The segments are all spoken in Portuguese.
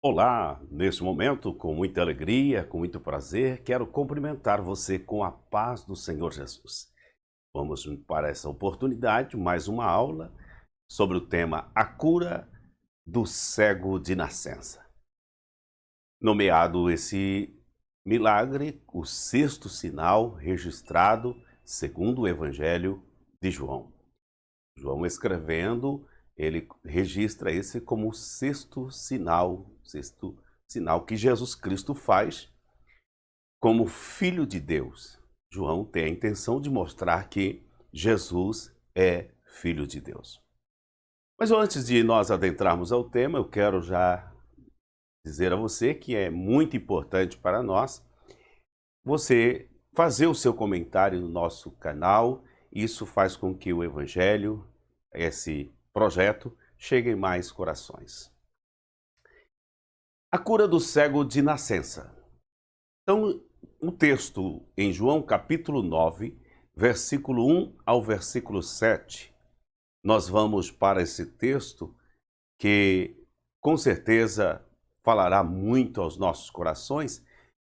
Olá, neste momento, com muita alegria, com muito prazer, quero cumprimentar você com a paz do Senhor Jesus. Vamos para essa oportunidade, mais uma aula sobre o tema A Cura do Cego de Nascença. Nomeado esse milagre, o sexto sinal registrado segundo o Evangelho de João. João escrevendo, ele registra esse como o sexto sinal que Jesus Cristo faz como Filho de Deus. João tem a intenção de mostrar que Jesus é Filho de Deus. Mas antes de nós adentrarmos ao tema, eu quero já dizer a você que é muito importante para nós você fazer o seu comentário no nosso canal. Isso faz com que o Evangelho, esse projeto, chegue em mais corações. A cura do cego de nascença. Então, o texto em João capítulo 9, versículo 1 ao versículo 7, nós vamos para esse texto que com certeza falará muito aos nossos corações,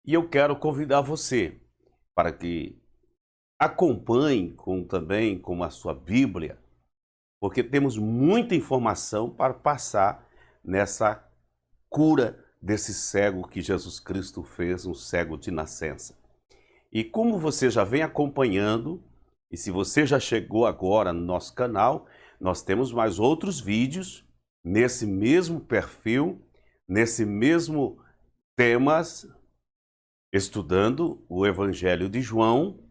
e eu quero convidar você para que acompanhe também com a sua Bíblia, porque temos muita informação para passar nessa cura desse cego que Jesus Cristo fez, um cego de nascença. E como você já vem acompanhando, e se você já chegou agora no nosso canal, nós temos mais outros vídeos nesse mesmo perfil, nesse mesmo temas, estudando o Evangelho de João,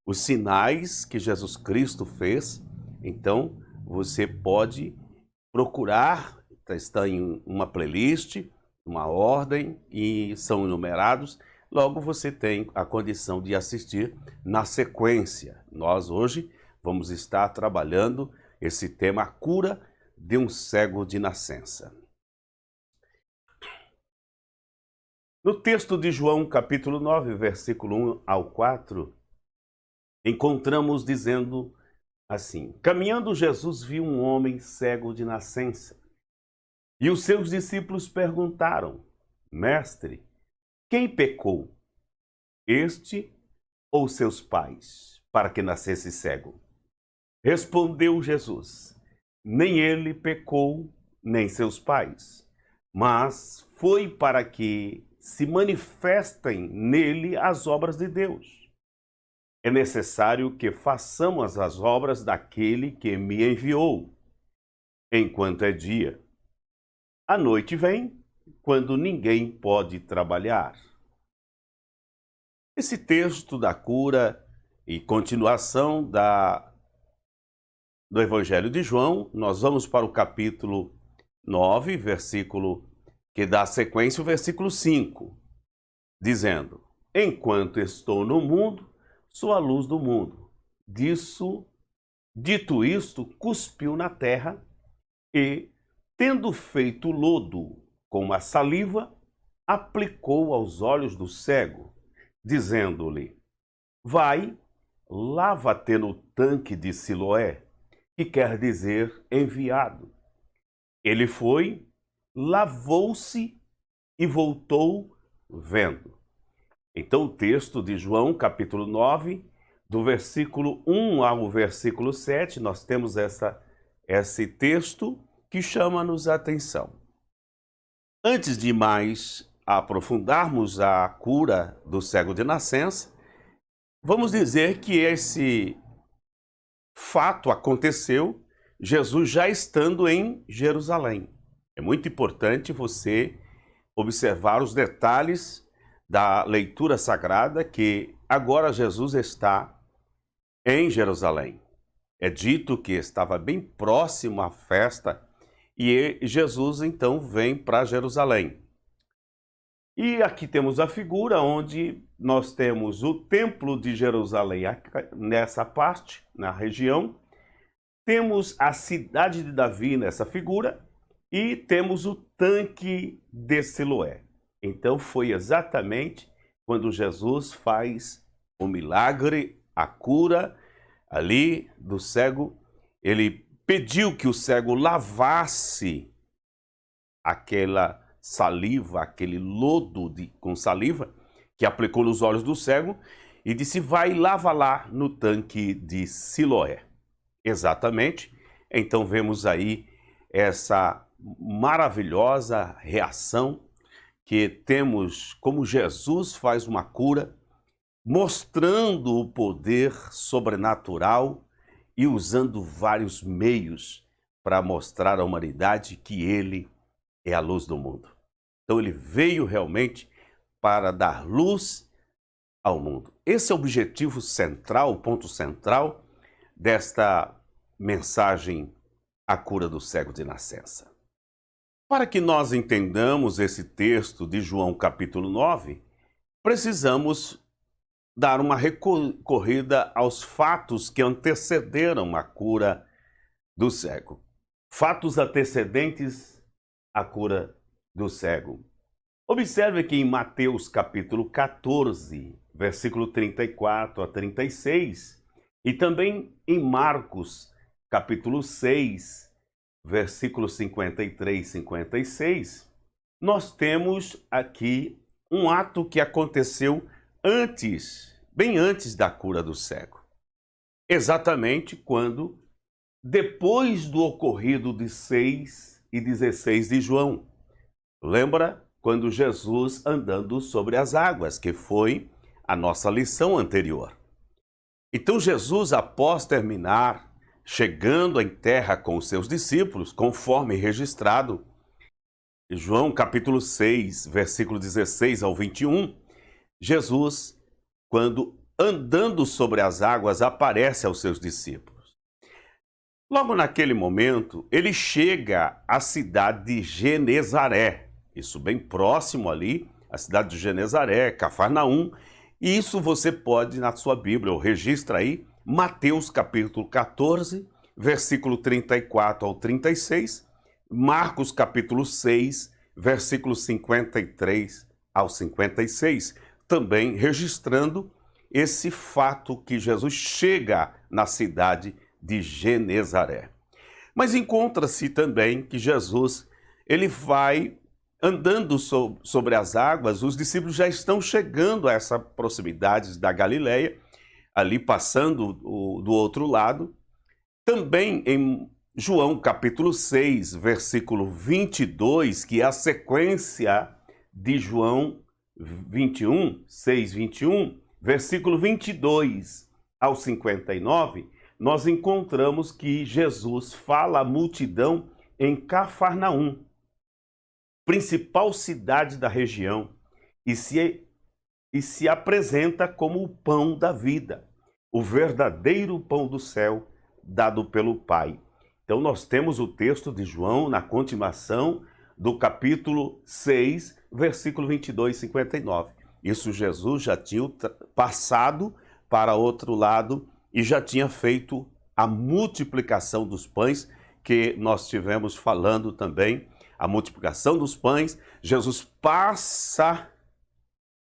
os sinais que Jesus Cristo fez. Então, você pode procurar, está em uma playlist, uma ordem, e são enumerados. Logo, você tem a condição de assistir na sequência. Nós hoje vamos estar trabalhando esse tema, a cura de um cego de nascença. No texto de João, capítulo 9, versículo 1 ao 4, encontramos dizendo assim: caminhando Jesus viu um homem cego de nascença. E os seus discípulos perguntaram: Mestre, quem pecou, este ou seus pais, para que nascesse cego? Respondeu Jesus: nem ele pecou, nem seus pais, mas foi para que se manifestem nele as obras de Deus. É necessário que façamos as obras daquele que me enviou, enquanto é dia. A noite vem, quando ninguém pode trabalhar. Esse texto da cura e continuação do Evangelho de João, nós vamos para o capítulo 9, versículo que dá sequência o versículo 5, dizendo: enquanto estou no mundo, sou a luz do mundo. Dito isto, cuspiu na terra e, tendo feito lodo com a saliva, aplicou aos olhos do cego, dizendo-lhe: vai, lava-te no tanque de Siloé, que quer dizer enviado. Ele foi, lavou-se e voltou vendo. Então, o texto de João, capítulo 9, do versículo 1 ao versículo 7, nós temos esse texto que chama-nos a atenção. Antes de mais aprofundarmos a cura do cego de nascença, vamos dizer que esse fato aconteceu Jesus já estando em Jerusalém. É muito importante você observar os detalhes da leitura sagrada, que agora Jesus está em Jerusalém. É dito que estava bem próximo à festa e Jesus então vem para Jerusalém. E aqui temos a figura onde nós temos o templo de Jerusalém nessa parte, na região. Temos a cidade de Davi nessa figura e temos o tanque de Siloé. Então foi exatamente quando Jesus faz o milagre, a cura ali do cego. Ele pediu que o cego lavasse aquela saliva, aquele lodo com saliva, que aplicou nos olhos do cego, e disse, vai e lava lá no tanque de Siloé. Exatamente. Então vemos aí essa maravilhosa reação que temos como Jesus faz uma cura, mostrando o poder sobrenatural e usando vários meios para mostrar à humanidade que ele é a luz do mundo. Então ele veio realmente para dar luz ao mundo. Esse é o objetivo central, o ponto central desta mensagem, a cura do cego de nascença. Para que nós entendamos esse texto de João capítulo 9, precisamos dar uma recorrida aos fatos que antecederam a cura do cego. Fatos antecedentes à cura do cego. Observe que em Mateus capítulo 14, versículo 34 a 36, e também em Marcos capítulo 6, versículos 53 e 56, nós temos aqui um ato que aconteceu antes, bem antes da cura do cego. Exatamente quando, depois do ocorrido de 6 e 16 de João. Lembra quando Jesus andando sobre as águas, que foi a nossa lição anterior. Então Jesus, após terminar, chegando em terra com os seus discípulos, conforme registrado, João capítulo 6, versículo 16 ao 21, Jesus, quando andando sobre as águas, aparece aos seus discípulos. Logo naquele momento, ele chega à cidade de Genezaré, isso bem próximo ali, a cidade de Genezaré, Cafarnaum, e isso você pode, na sua Bíblia, ou registra aí, Mateus capítulo 14, versículo 34 ao 36, Marcos capítulo 6, versículo 53 ao 56, também registrando esse fato que Jesus chega na cidade de Genezaré. Mas encontra-se também que Jesus, ele vai andando sobre as águas, os discípulos já estão chegando a essa proximidade da Galileia, ali passando do outro lado. Também em João capítulo 6, versículo 22, que é a sequência de João 21, 6, 21, versículo 22 ao 59, nós encontramos que Jesus fala à multidão em Cafarnaum, principal cidade da região, e se apresenta como o pão da vida, o verdadeiro pão do céu dado pelo Pai. Então nós temos o texto de João na continuação do capítulo 6, versículo 22 e 59. Isso Jesus já tinha passado para outro lado e já tinha feito a multiplicação dos pães, que nós tivemos falando também, a multiplicação dos pães. Jesus passa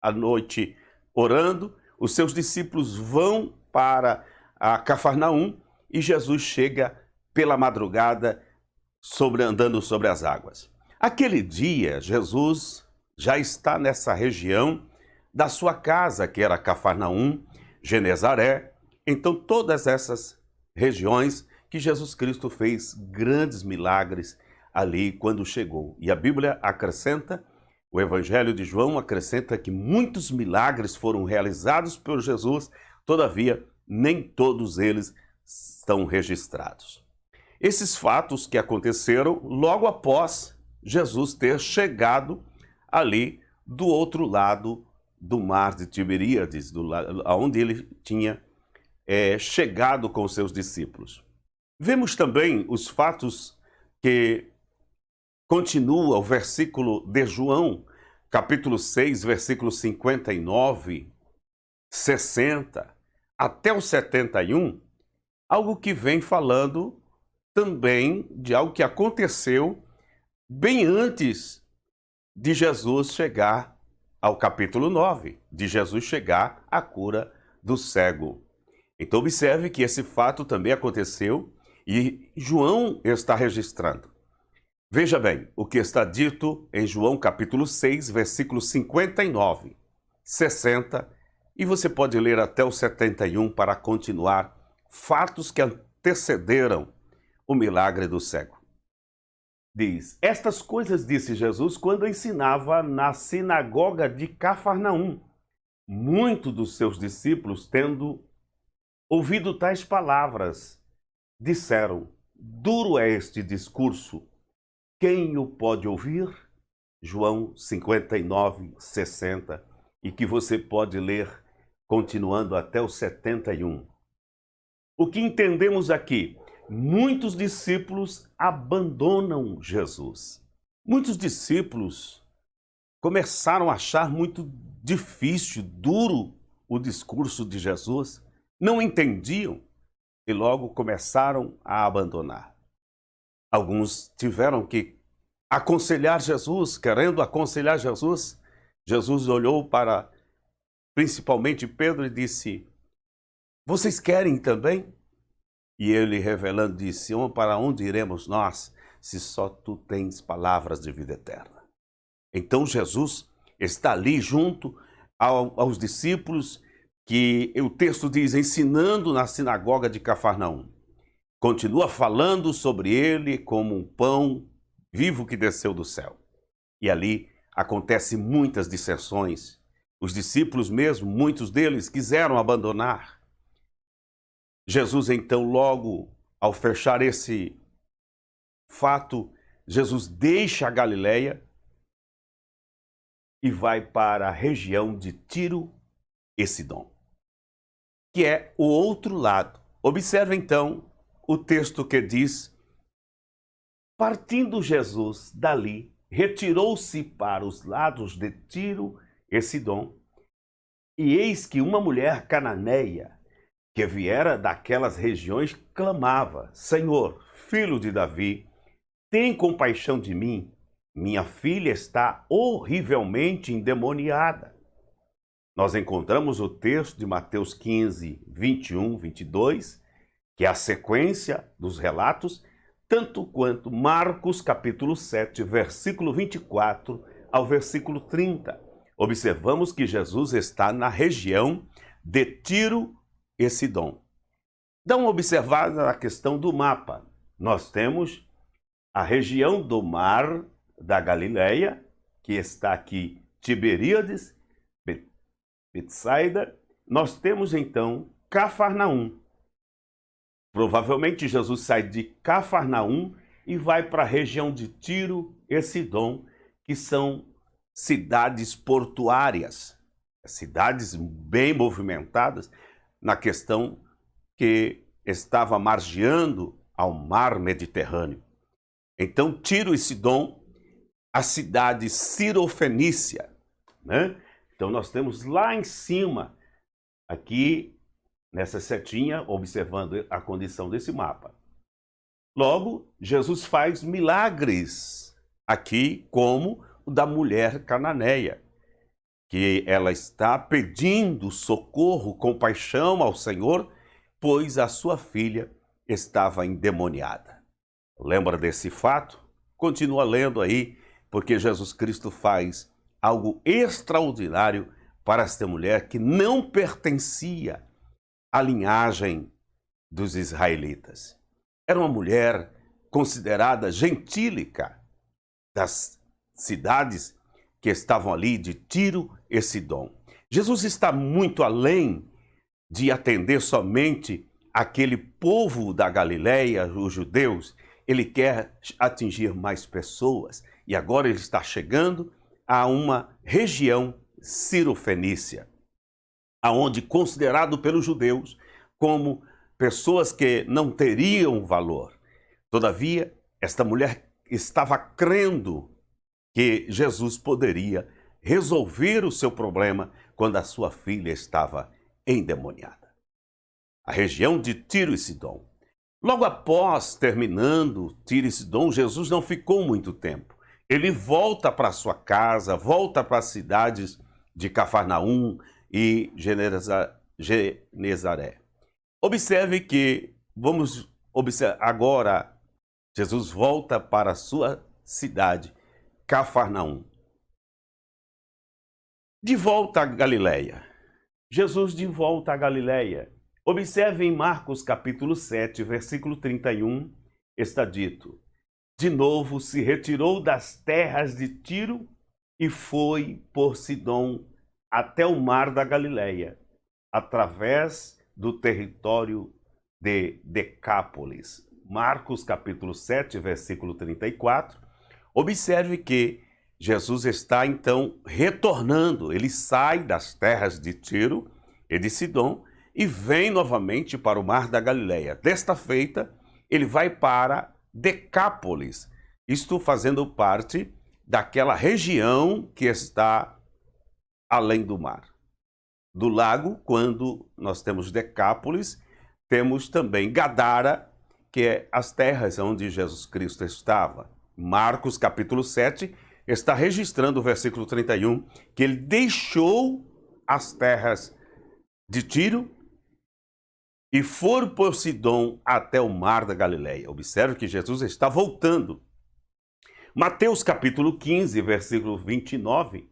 a noite orando, os seus discípulos vão para a Cafarnaum e Jesus chega pela madrugada andando sobre as águas. Aquele dia, Jesus já está nessa região da sua casa, que era Cafarnaum, Genezaré. Então, todas essas regiões que Jesus Cristo fez grandes milagres ali quando chegou. E a Bíblia acrescenta, o Evangelho de João acrescenta que muitos milagres foram realizados por Jesus, todavia, nem todos eles estão registrados. Esses fatos que aconteceram logo após Jesus ter chegado ali do outro lado do mar de Tiberíades, onde ele tinha chegado com os seus discípulos. Vemos também os fatos que continua o versículo de João, capítulo 6, versículo 59, 60, até o 71, algo que vem falando também de algo que aconteceu bem antes de Jesus chegar ao capítulo 9, de Jesus chegar à cura do cego. Então observe que esse fato também aconteceu e João está registrando. Veja bem o que está dito em João capítulo 6, versículos 59, 60, e você pode ler até o 71 para continuar fatos que antecederam o milagre do cego. Diz: estas coisas disse Jesus quando ensinava na sinagoga de Cafarnaum. Muitos dos seus discípulos, tendo ouvido tais palavras, disseram: duro é este discurso, quem o pode ouvir? João 59, 60, e que você pode ler continuando até o 71. O que entendemos aqui? Muitos discípulos abandonam Jesus. Muitos discípulos começaram a achar muito difícil, duro o discurso de Jesus, não entendiam e logo começaram a abandonar. Alguns tiveram que aconselhar Jesus, querendo aconselhar Jesus. Jesus olhou para principalmente Pedro e disse: vocês querem também? E ele, revelando, disse: para onde iremos nós, se só tu tens palavras de vida eterna? Então Jesus está ali junto aos discípulos, que o texto diz, ensinando na sinagoga de Cafarnaum. Continua falando sobre ele como um pão vivo que desceu do céu. E ali acontecem muitas dissensões. Os discípulos mesmo, muitos deles, quiseram abandonar. Jesus, então, logo ao fechar esse fato, Jesus deixa a Galileia e vai para a região de Tiro e Sidom, que é o outro lado. Observe, então, o texto que diz: partindo Jesus dali, retirou-se para os lados de Tiro e Sidom, e eis que uma mulher cananeia, que viera daquelas regiões, clamava: Senhor, filho de Davi, tem compaixão de mim, minha filha está horrivelmente endemoniada. Nós encontramos o texto de Mateus 15, 21, 22, que é a sequência dos relatos, tanto quanto Marcos capítulo 7, versículo 24 ao versículo 30. Observamos que Jesus está na região de Tiro e Sidom. Dá uma observada na questão do mapa. Nós temos a região do mar da Galileia, que está aqui Tiberíades, Betsaida. Nós temos então Cafarnaum. Provavelmente Jesus sai de Cafarnaum e vai para a região de Tiro e Sidom, que são cidades portuárias, cidades bem movimentadas, na questão que estava margeando ao mar Mediterrâneo. Então, Tiro e Sidom, a cidade cirofenícia, né? Então, nós temos lá em cima, aqui nessa setinha, observando a condição desse mapa. Logo, Jesus faz milagres aqui, como o da mulher cananeia, que ela está pedindo socorro, compaixão ao Senhor, pois a sua filha estava endemoniada. Lembra desse fato? Continua lendo aí, porque Jesus Cristo faz algo extraordinário para esta mulher que não pertencia à linhagem dos israelitas. Era uma mulher considerada gentílica das cidades que estavam ali de Tiro e Sidom. Jesus está muito além de atender somente aquele povo da Galileia, os judeus. Ele quer atingir mais pessoas. E agora ele está chegando a uma região cirofenícia, aonde, considerado pelos judeus como pessoas que não teriam valor. Todavia, esta mulher estava crendo que Jesus poderia resolver o seu problema quando a sua filha estava endemoniada. A região de Tiro e Sidom. Logo após terminando Tiro e Sidom, Jesus não ficou muito tempo. Ele volta para sua casa, volta para as cidades de Cafarnaum e Genezaré. Observe que, vamos observar agora, Jesus volta para a sua cidade, Cafarnaum. De volta à Galileia. Jesus de volta à Galileia. Observe em Marcos capítulo 7, versículo 31, está dito: de novo se retirou das terras de Tiro e foi por Sidom até o mar da Galileia, através do território de Decápolis. Marcos capítulo 7, versículo 34. Observe que Jesus está então retornando, ele sai das terras de Tiro e de Sidom e vem novamente para o mar da Galileia. Desta feita, ele vai para Decápolis, isto fazendo parte daquela região que está além do mar. Do lago, quando nós temos Decápolis, temos também Gadara, que é as terras onde Jesus Cristo estava. Marcos capítulo 7 está registrando o versículo 31, que ele deixou as terras de Tiro e for por Sidom até o mar da Galileia. Observe que Jesus está voltando. Mateus capítulo 15, versículo 29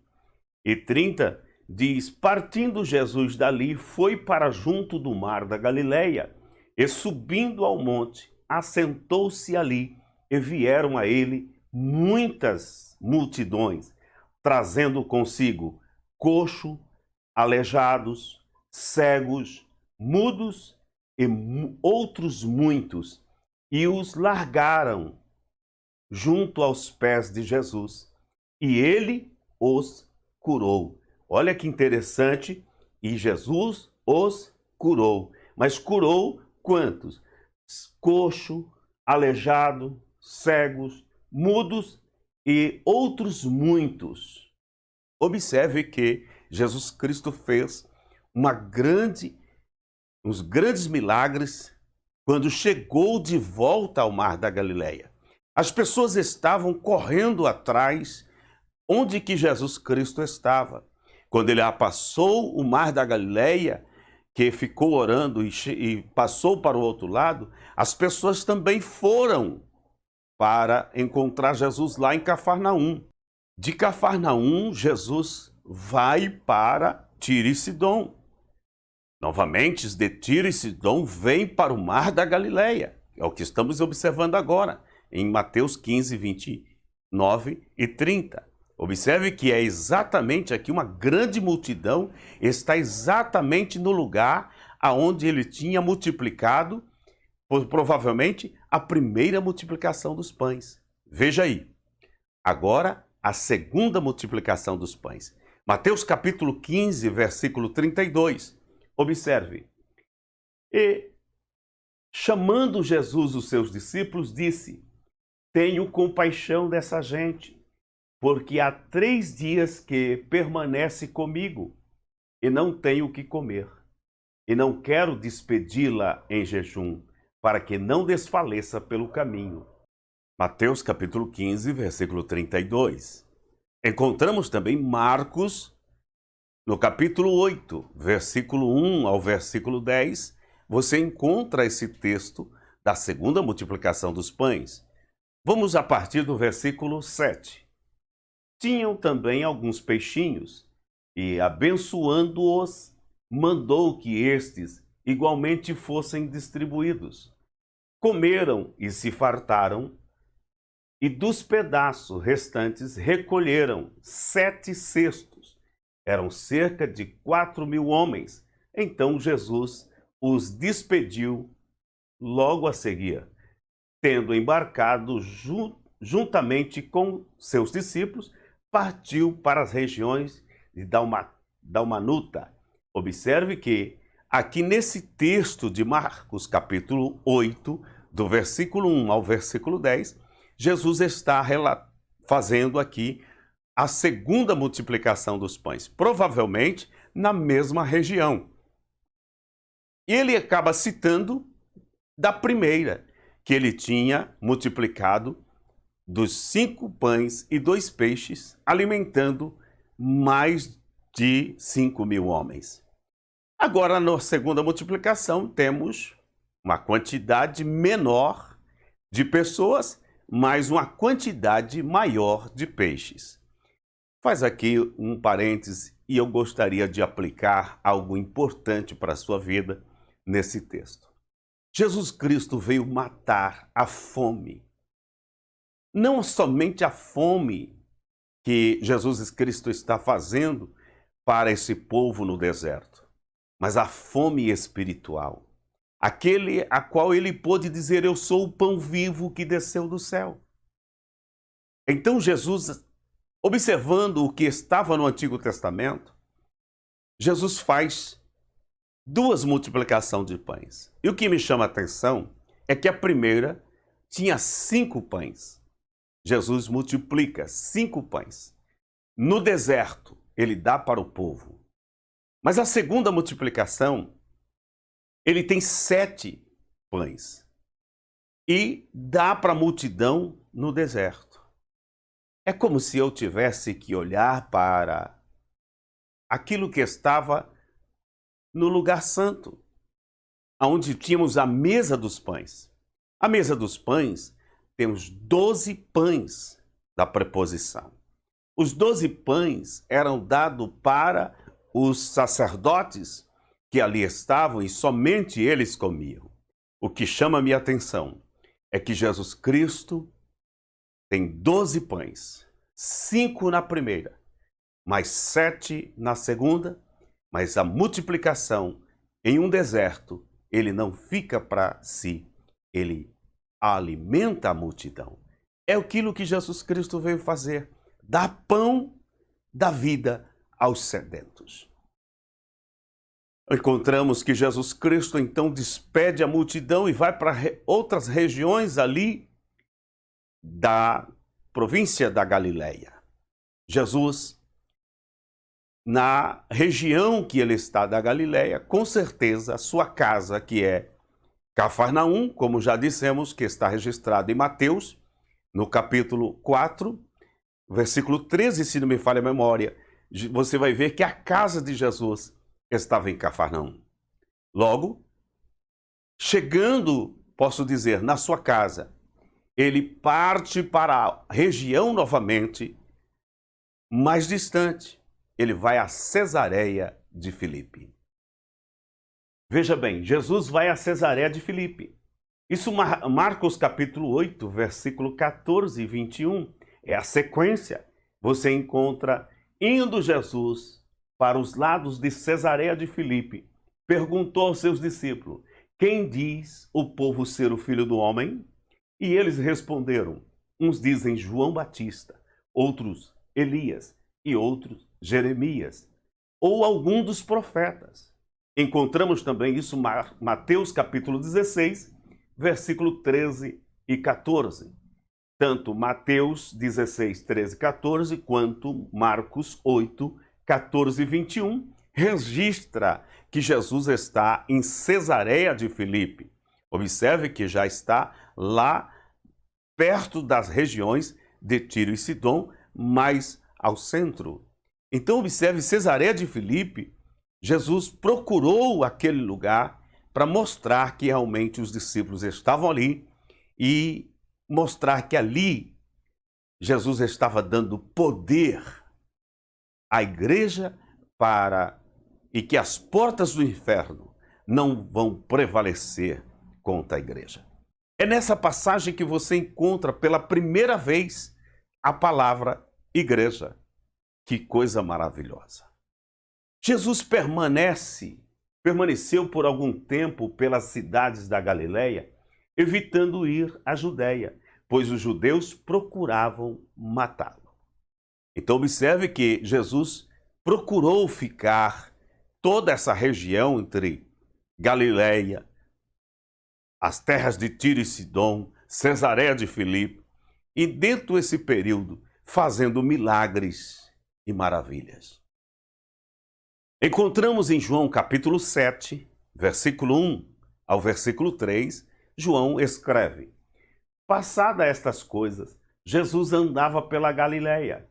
e 30, diz: partindo Jesus dali, foi para junto do mar da Galileia, e subindo ao monte, assentou-se ali, e vieram a ele muitas multidões, trazendo consigo coxo, aleijados, cegos, mudos e outros muitos, e os largaram junto aos pés de Jesus, e ele os curou. Olha que interessante, e Jesus os curou. Mas curou quantos? Coxo, aleijado, cegos, mudos e outros muitos. Observe que Jesus Cristo fez uns grandes milagres quando chegou de volta ao mar da Galileia. As pessoas estavam correndo atrás onde que Jesus Cristo estava. Quando ele passou o mar da Galileia, que ficou orando e passou para o outro lado, as pessoas também foram para encontrar Jesus lá em Cafarnaum. De Cafarnaum, Jesus vai para Tiro e Sidom. Novamente, de Tiro e Sidom vem para o mar da Galileia. É o que estamos observando agora, em Mateus 15, 29 e 30. Observe que é exatamente aqui uma grande multidão, está exatamente no lugar aonde ele tinha multiplicado, provavelmente, a primeira multiplicação dos pães. Veja aí, agora a segunda multiplicação dos pães. Mateus capítulo 15, versículo 32. Observe. E, chamando Jesus os seus discípulos, disse: tenho compaixão dessa gente, porque há 3 dias que permanece comigo e não tenho o que comer. E não quero despedi-la em jejum, para que não desfaleça pelo caminho. Mateus capítulo 15, versículo 32. Encontramos também Marcos, no capítulo 8, versículo 1 ao versículo 10, você encontra esse texto da segunda multiplicação dos pães. Vamos a partir do versículo 7. Tinham também alguns peixinhos, e abençoando-os, mandou que estes igualmente fossem distribuídos. Comeram e se fartaram, e dos pedaços restantes recolheram 7 cestos. Eram cerca de 4.000 homens. Então Jesus os despediu logo a seguir, tendo embarcado juntamente com seus discípulos, partiu para as regiões de Dalmanuta. Observe que aqui nesse texto de Marcos, capítulo 8, do versículo 1 ao versículo 10, Jesus está fazendo aqui a segunda multiplicação dos pães, provavelmente na mesma região. E ele acaba citando da primeira, que ele tinha multiplicado dos 5 pães e 2 peixes, alimentando mais de 5.000 homens. Agora, na segunda multiplicação, temos uma quantidade menor de pessoas, mas uma quantidade maior de peixes. Faz aqui um parêntese e eu gostaria de aplicar algo importante para a sua vida nesse texto. Jesus Cristo veio matar a fome. Não somente a fome que Jesus Cristo está fazendo para esse povo no deserto, mas a fome espiritual. Aquele a qual ele pôde dizer: eu sou o pão vivo que desceu do céu. Então Jesus, observando o que estava no Antigo Testamento, Jesus faz duas multiplicações de pães. E o que me chama a atenção é que a primeira tinha 5 pães. Jesus multiplica 5 pães. No deserto, ele dá para o povo. Mas a segunda multiplicação, ele tem 7 pães. E dá para a multidão no deserto. É como se eu tivesse que olhar para aquilo que estava no lugar santo, onde tínhamos a mesa dos pães. A mesa dos pães tem os 12 pães da preposição. Os 12 pães eram dados para os sacerdotes que ali estavam e somente eles comiam. O que chama a minha atenção é que Jesus Cristo tem 12 pães, 5 na primeira, mais 7 na segunda, mas a multiplicação em um deserto, ele não fica para si, ele alimenta a multidão. É aquilo que Jesus Cristo veio fazer, dar pão da vida aos sedentos. Encontramos que Jesus Cristo então despede a multidão e vai para outras regiões ali da província da Galileia. Jesus, na região que ele está da Galileia, com certeza a sua casa, que é Cafarnaum, como já dissemos, que está registrado em Mateus, no capítulo 4, versículo 13, se não me falha a memória, você vai ver que a casa de Jesus estava em Cafarnaum. Logo, chegando, posso dizer, na sua casa, ele parte para a região novamente, mais distante. Ele vai a Cesareia de Filipe. Veja bem, Jesus vai a Cesareia de Filipe. Isso Marcos capítulo 8, versículo 14 e 21. É a sequência. Você encontra indo Jesus para os lados de Cesareia de Filipe. Perguntou aos seus discípulos: quem diz o povo ser o Filho do Homem? E eles responderam: uns dizem João Batista, outros Elias e outros Jeremias, ou algum dos profetas. Encontramos também isso em Mateus capítulo 16, versículo 13 e 14. Tanto Mateus 16, 13 e 14, quanto Marcos 8, 14 e 21, registra que Jesus está em Cesareia de Filipe. Observe que já está lá perto das regiões de Tiro e Sidom, mais ao centro. Então observe, Cesareia de Filipe, Jesus procurou aquele lugar para mostrar que realmente os discípulos estavam ali e mostrar que ali Jesus estava dando poder à igreja e que as portas do inferno não vão prevalecer contra a igreja. É nessa passagem que você encontra pela primeira vez a palavra igreja. Que coisa maravilhosa. Jesus permaneceu por algum tempo pelas cidades da Galileia, evitando ir à Judéia, pois os judeus procuravam matá-lo. Então observe que Jesus procurou ficar toda essa região entre Galileia, as terras de Tiro e Sidom, Cesareia de Filipe, e dentro desse período fazendo milagres e maravilhas. Encontramos em João capítulo 7, versículo 1 ao versículo 3, João escreve: passada estas coisas, Jesus andava pela Galileia,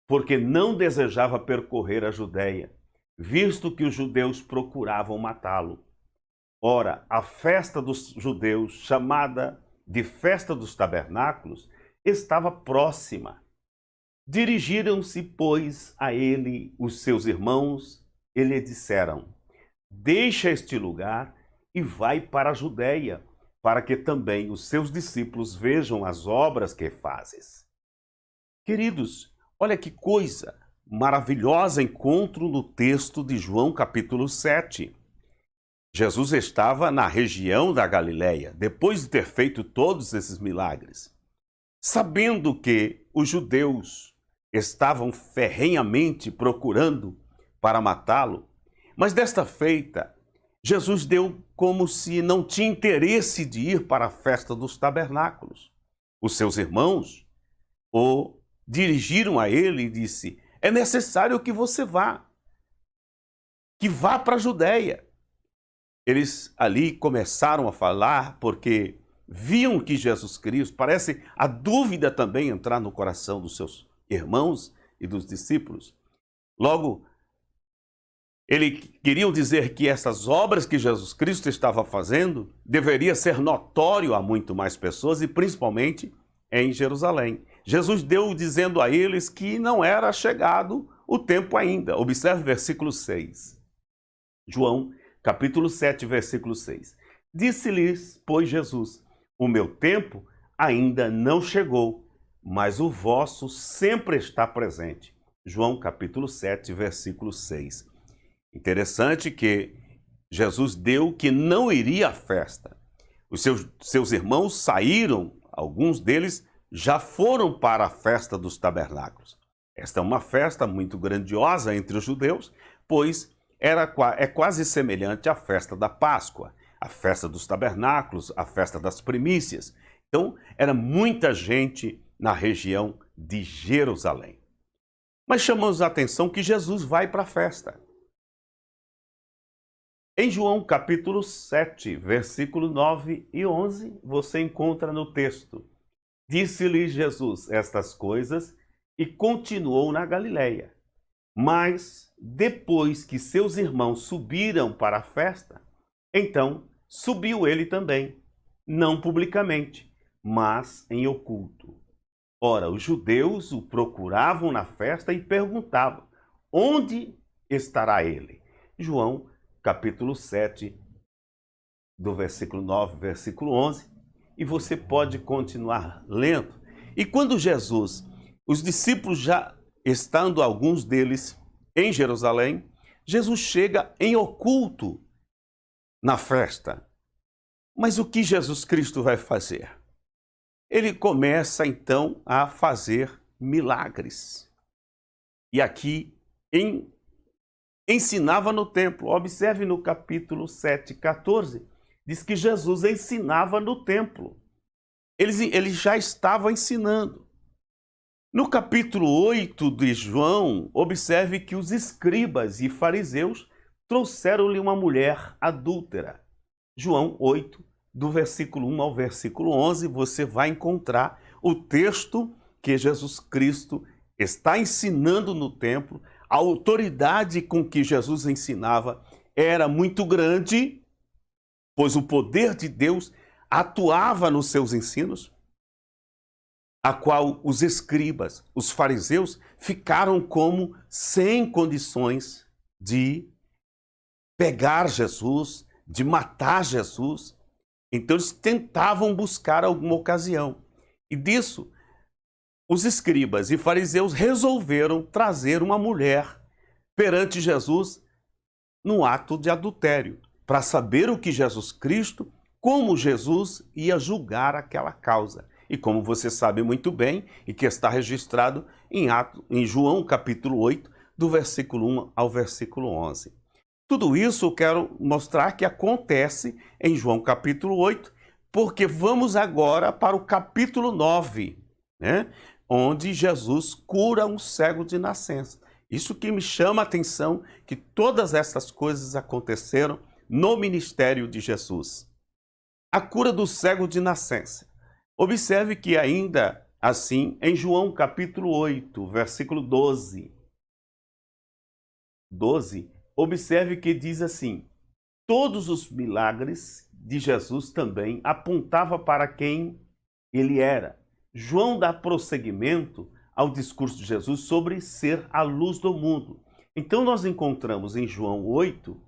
porque não desejava percorrer a Judéia, visto que os judeus procuravam matá-lo. Ora, a festa dos judeus, chamada de festa dos tabernáculos estava próxima. Dirigiram-se, pois, a ele os seus irmãos e lhe disseram: deixa este lugar e vai para a Judéia, para que também os seus discípulos vejam as obras que fazes. Queridos, olha que coisa maravilhosa encontro no texto de João capítulo 7. Jesus estava na região da Galileia, depois de ter feito todos esses milagres. Sabendo que os judeus estavam ferrenhamente procurando para matá-lo, mas desta feita, Jesus deu como se não tinha interesse de ir para a festa dos tabernáculos. Os seus irmãos o dirigiram a ele e disse: é necessário que você vá, que vá para a Judéia. Eles ali começaram a falar porque viam que Jesus Cristo, parece a dúvida também entrar no coração dos seus irmãos e dos discípulos. Logo, eles queriam dizer que essas obras que Jesus Cristo estava fazendo deveria ser notório a muito mais pessoas e principalmente em Jerusalém. Jesus deu dizendo a eles que não era chegado o tempo ainda. Observe o versículo 6. João, capítulo 7, versículo 6. Disse-lhes, pois, Jesus: o meu tempo ainda não chegou, mas o vosso sempre está presente. João, capítulo 7, versículo 6. Interessante que Jesus deu que não iria à festa. Os seus irmãos saíram, alguns deles já foram para a festa dos tabernáculos. Esta é uma festa muito grandiosa entre os judeus, pois é quase semelhante à festa da Páscoa, a festa dos tabernáculos, a festa das primícias. Então, era muita gente na região de Jerusalém. Mas chamamos a atenção que Jesus vai para a festa. Em João capítulo 7, versículo 9 e 11, você encontra no texto: disse-lhe Jesus estas coisas e continuou na Galileia. Mas, depois que seus irmãos subiram para a festa, então subiu ele também, não publicamente, mas em oculto. Ora, os judeus o procuravam na festa e perguntavam: onde estará ele? João capítulo 7, do versículo 9, versículo 11, e você pode continuar lendo. E quando Jesus, os discípulos já estando alguns deles em Jerusalém, Jesus chega em oculto na festa. Mas o que Jesus Cristo vai fazer? Ele começa então a fazer milagres. E aqui ensinava no templo. Observe no capítulo 7, 14, diz que Jesus ensinava no templo. Ele já estava ensinando. No capítulo 8 de João, observe que os escribas e fariseus trouxeram-lhe uma mulher adúltera. João 8, do versículo 1 ao versículo 11, você vai encontrar o texto que Jesus Cristo está ensinando no templo. A autoridade com que Jesus ensinava era muito grande, pois o poder de Deus atuava nos seus ensinos, a qual os escribas, os fariseus, ficaram como sem condições de pegar Jesus, de matar Jesus. Então eles tentavam buscar alguma ocasião. E disso, os escribas e fariseus resolveram trazer uma mulher perante Jesus num ato de adultério, para saber o que Jesus Cristo, como Jesus ia julgar aquela causa. E como você sabe muito bem, e que está registrado em João capítulo 8, do versículo 1 ao versículo 11. Tudo isso eu quero mostrar que acontece em João capítulo 8, porque vamos agora para o capítulo 9, né? Onde Jesus cura um cego de nascença. Isso que me chama a atenção, que todas essas coisas aconteceram no ministério de Jesus. A cura do cego de nascença. Observe que ainda assim, em João capítulo 8, versículo 12, observe que diz assim: todos os milagres de Jesus também apontavam para quem ele era. João dá prosseguimento ao discurso de Jesus sobre ser a luz do mundo. Então nós encontramos em João 8,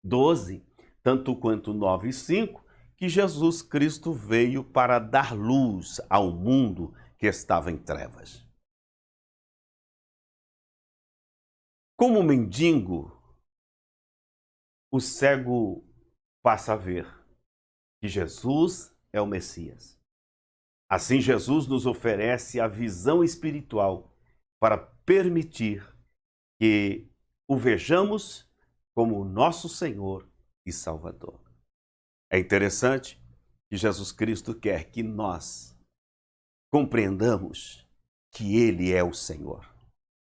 12, tanto quanto 9 e 5, que Jesus Cristo veio para dar luz ao mundo que estava em trevas. Como mendigo, o cego passa a ver que Jesus é o Messias. Assim, Jesus nos oferece a visão espiritual para permitir que o vejamos como nosso Senhor e Salvador. É interessante que Jesus Cristo quer que nós compreendamos que Ele é o Senhor,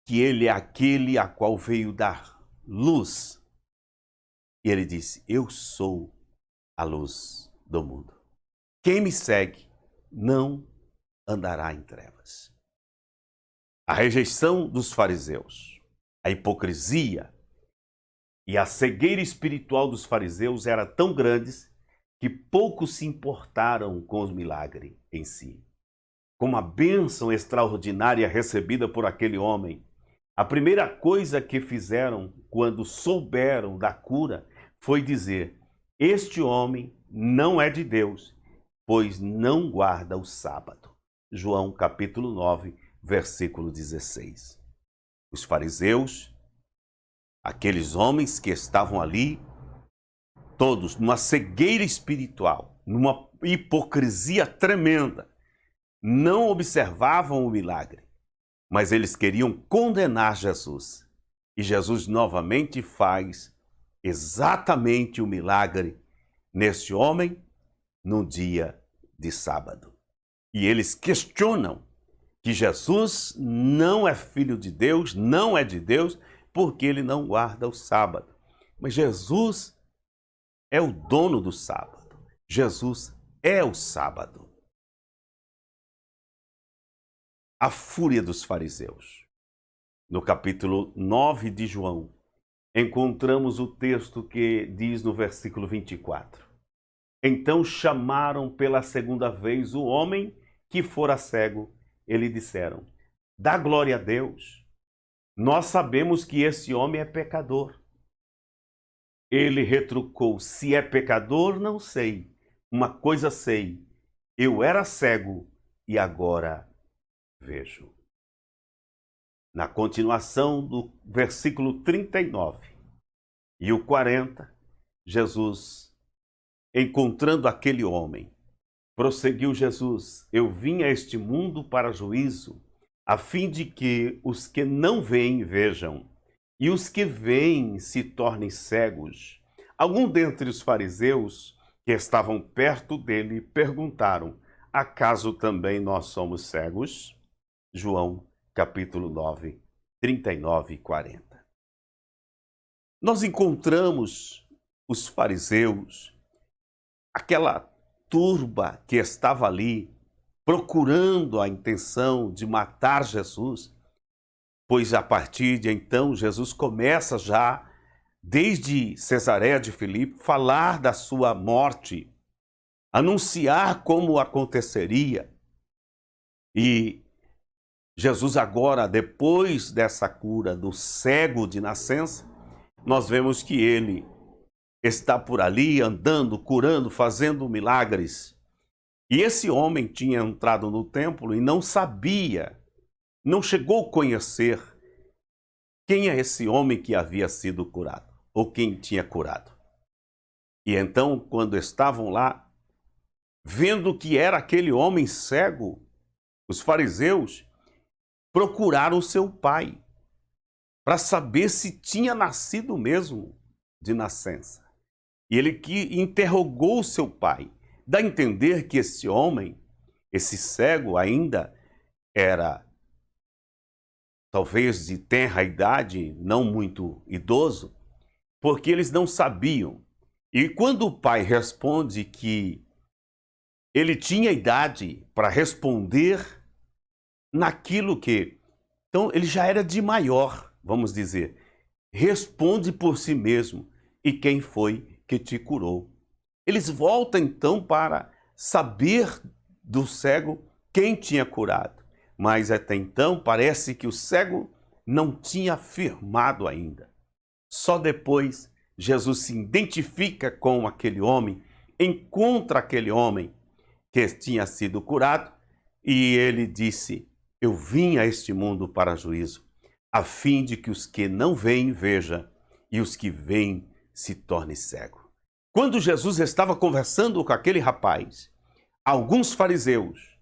que Ele é aquele a qual veio dar luz. E Ele disse: eu sou a luz do mundo. Quem me segue não andará em trevas. A rejeição dos fariseus, a hipocrisia e a cegueira espiritual dos fariseus era tão grandes que poucos se importaram com o milagre em si. Com a bênção extraordinária recebida por aquele homem, a primeira coisa que fizeram quando souberam da cura foi dizer: este homem não é de Deus, pois não guarda o sábado. João capítulo 9, versículo 16. Os fariseus, aqueles homens que estavam ali, todos numa cegueira espiritual, numa hipocrisia tremenda, não observavam o milagre, mas eles queriam condenar Jesus. E Jesus novamente faz exatamente o milagre nesse homem no dia de sábado. E eles questionam que Jesus não é filho de Deus, não é de Deus, porque ele não guarda o sábado. Mas Jesus é o dono do sábado. Jesus é o sábado. A fúria dos fariseus. No capítulo 9 de João, encontramos o texto que diz no versículo 24. Então chamaram pela segunda vez o homem que fora cego. E lhe disseram: dá glória a Deus. Nós sabemos que esse homem é pecador. Ele retrucou: se é pecador, não sei. Uma coisa sei, eu era cego e agora vejo. Na continuação do versículo 39 e o 40, Jesus, encontrando aquele homem, prosseguiu Jesus: eu vim a este mundo para juízo, a fim de que os que não veem vejam, e os que veem se tornem cegos. Alguns dentre os fariseus que estavam perto dele perguntaram: acaso também nós somos cegos? João capítulo 9, 39 e 40. Nós encontramos os fariseus, aquela turba que estava ali procurando a intenção de matar Jesus, pois a partir de então Jesus começa já, desde Cesareia de Filipe, falar da sua morte, anunciar como aconteceria. E Jesus agora, depois dessa cura do cego de nascença, nós vemos que ele está por ali andando, curando, fazendo milagres. E esse homem tinha entrado no templo e não sabia, não chegou a conhecer quem é esse homem que havia sido curado, ou quem tinha curado. E então, quando estavam lá, vendo que era aquele homem cego, os fariseus procuraram seu pai para saber se tinha nascido mesmo de nascença. E ele que interrogou seu pai, dá a entender que esse homem, esse cego ainda era talvez de tenra idade, não muito idoso, porque eles não sabiam. E quando o pai responde que ele tinha idade para responder naquilo que... Então ele já era de maior, vamos dizer. Responde por si mesmo. e quem foi que te curou? Eles voltam então para saber do cego quem tinha curado, mas até então parece que o cego não tinha afirmado ainda. Só depois Jesus se identifica com aquele homem, encontra aquele homem que tinha sido curado e ele disse: eu vim a este mundo para juízo, a fim de que os que não veem vejam e os que veem se tornem cegos. Quando Jesus estava conversando com aquele rapaz, alguns fariseus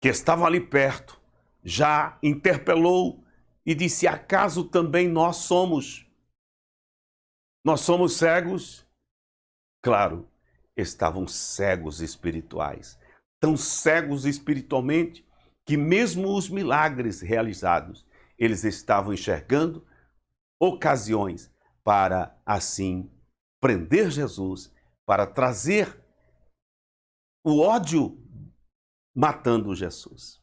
que estavam ali perto já interpelou e disse: acaso também nós somos cegos? Claro, estavam cegos espirituais, tão cegos espiritualmente que mesmo os milagres realizados, eles estavam enxergando ocasiões para assim prender Jesus, para trazer o ódio matando Jesus.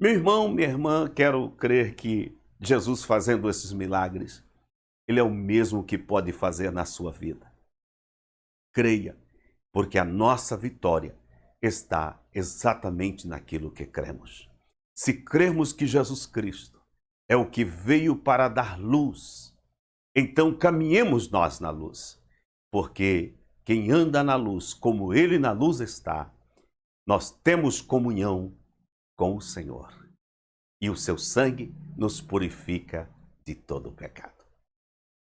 Meu irmão, minha irmã, quero crer que Jesus fazendo esses milagres, ele é o mesmo que pode fazer na sua vida. Creia, porque a nossa vitória está exatamente naquilo que cremos. Se cremos que Jesus Cristo é o que veio para dar luz, então caminhemos nós na luz, porque quem anda na luz, como ele na luz está, nós temos comunhão com o Senhor. E o seu sangue nos purifica de todo o pecado.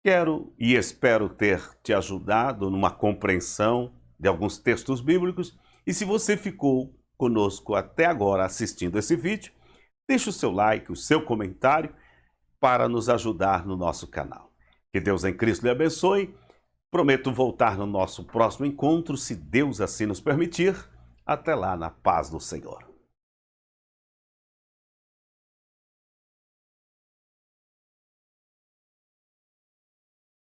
Quero e espero ter te ajudado numa compreensão de alguns textos bíblicos. E se você ficou conosco até agora assistindo esse vídeo, deixe o seu like, o seu comentário para nos ajudar no nosso canal. Que Deus em Cristo lhe abençoe. Prometo voltar no nosso próximo encontro, se Deus assim nos permitir. Até lá, na paz do Senhor.